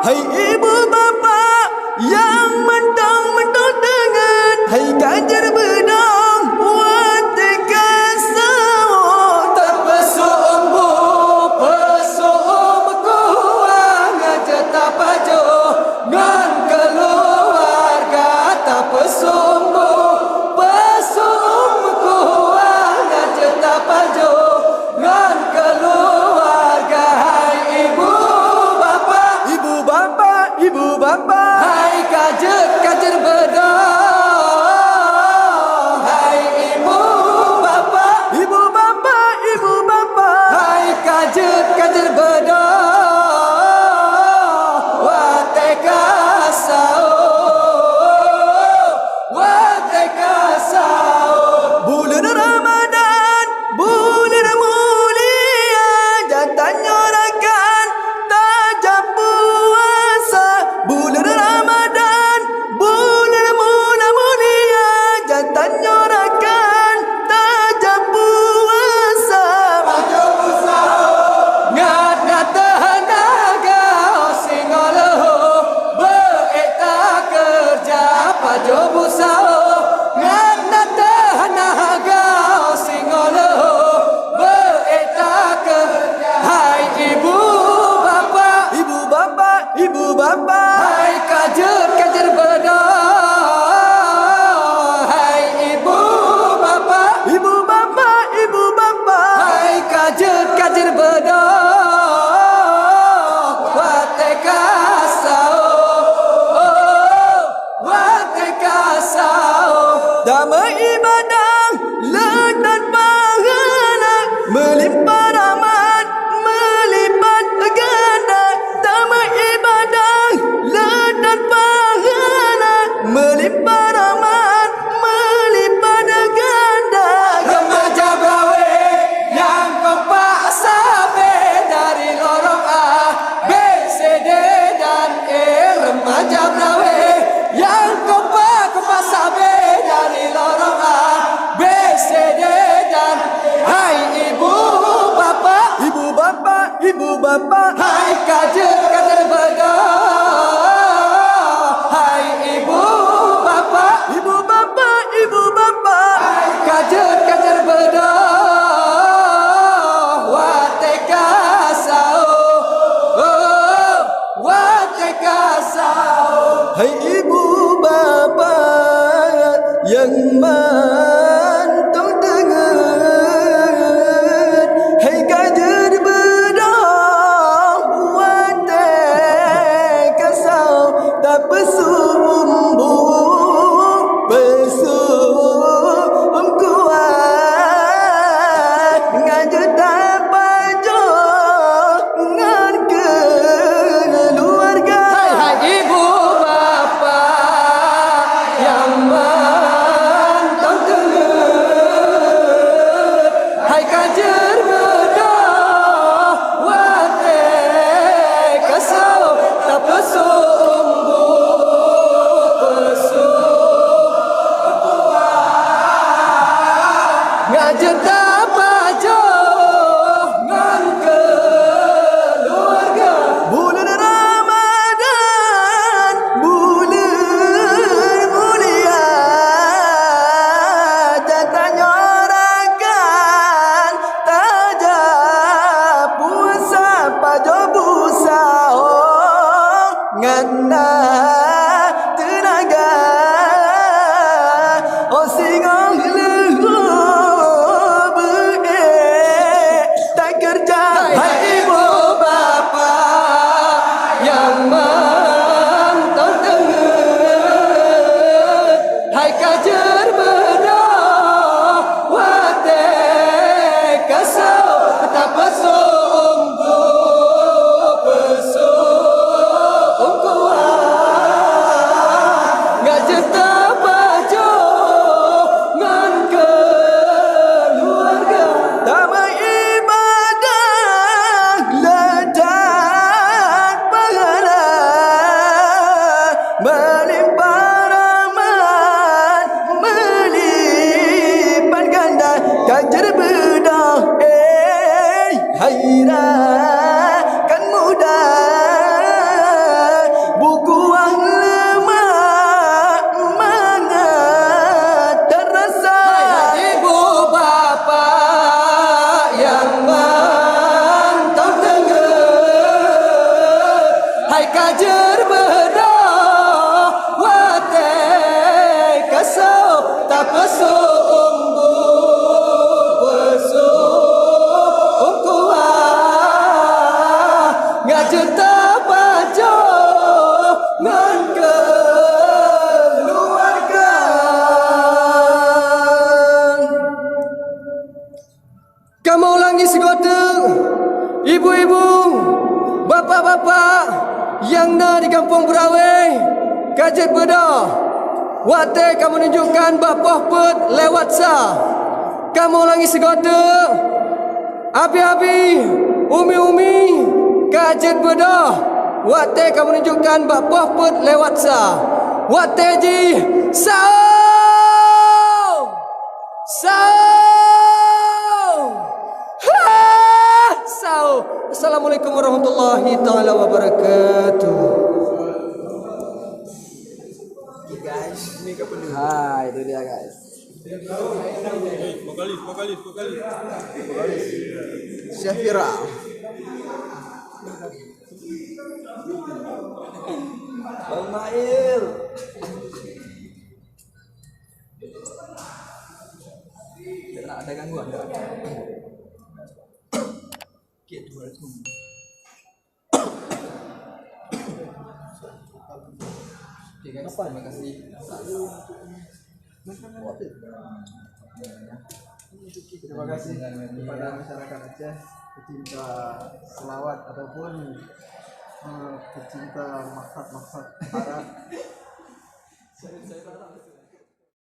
Hai ibu bapa yang mentang-mentang dengan hai kajar bedang watikan sawah terpesuk umbu pesuk umkuang aja tak pajo ngan keluarga tak pesuk umbu pesuk umkuang aja tak pajo ngan keluarga. Hai ibu bapa ibu bapa ibu bapa hai kajer bedang. Hai ibu bapa ibu bapa ibu bapa hai kajer bedang. Wateka sahur bulan Ramadan bulan mulia jatanya rakan tajam puasa bulan Ramadan bulan mulia jatanya rakan tajam puasa pajo sahur ngat tenaga singoloh beeta kerja pajo sahur ngat tenaga singoloh beeta kerja. Hai ibu bapa ibu bapa ibu bapa hai kajer bedang. Hai ibu bapa ibu bapa ibu bapa hai kajer bedang. Wateka sahur damai ibadah letak pahala melimpah rahmat melipat ganda damai ibadah letak pahala melimpah rahmat melipat ganda remaja brawe yang kompak sampai dari lorong A B C D dan E. Remaja brawe yang kompak sampai dari lorong A B C D dan E. Hai ibu bapa ibu bapa ibu bapa hai kajer bedang. Hai ibu bapa ibu bapa ibu bapa hai kajer bedang. Wateka sahur hai ibu bapa yang mantap dengan hai kajar bedang wate kasau tak pesumbu pesum kuat ngajut tak pajo ngan keluarga. hai ibu bapa yang mantap dengan hai kajer bedang wate kasau tak pesumbu ngajak tak pajo ngan keluarga. Bulan Ramadan bulan mulia jatanya rakan tajam puasa pajo busa ngana tenaga singong leho be tak kerja. Hai ibu bapa yang mantap dengan hai kajer bedang wate kasau tak pesumbu pesum kuat berbeda wate kasau tak pesu umbu pesu umkuah ngajut tapajo ngan keluarga. Kamu ulangi segota ibu-ibu, bapa-bapa yang na di kampung Berawai, kajet bedah. Waktu kamu tunjukkan bapah pet lewat sah. Kamu ulangi segota. Abi-abi, umi-umi, kajet bedah. Waktu kamu tunjukkan bapah pet lewat sah. Waktu ji, sahur. Sahur. Sahur. Assalamualaikum warahmatullahi taala wabarakatuh. Guys, ini kapan dulu? Itu dia guys. Vokalis. Syafira. Bang Mail. Tidak ada gangguan. Terima kasih. Terima kasih kepada masyarakat Aceh pecinta selawat ataupun pecinta maksud Arab.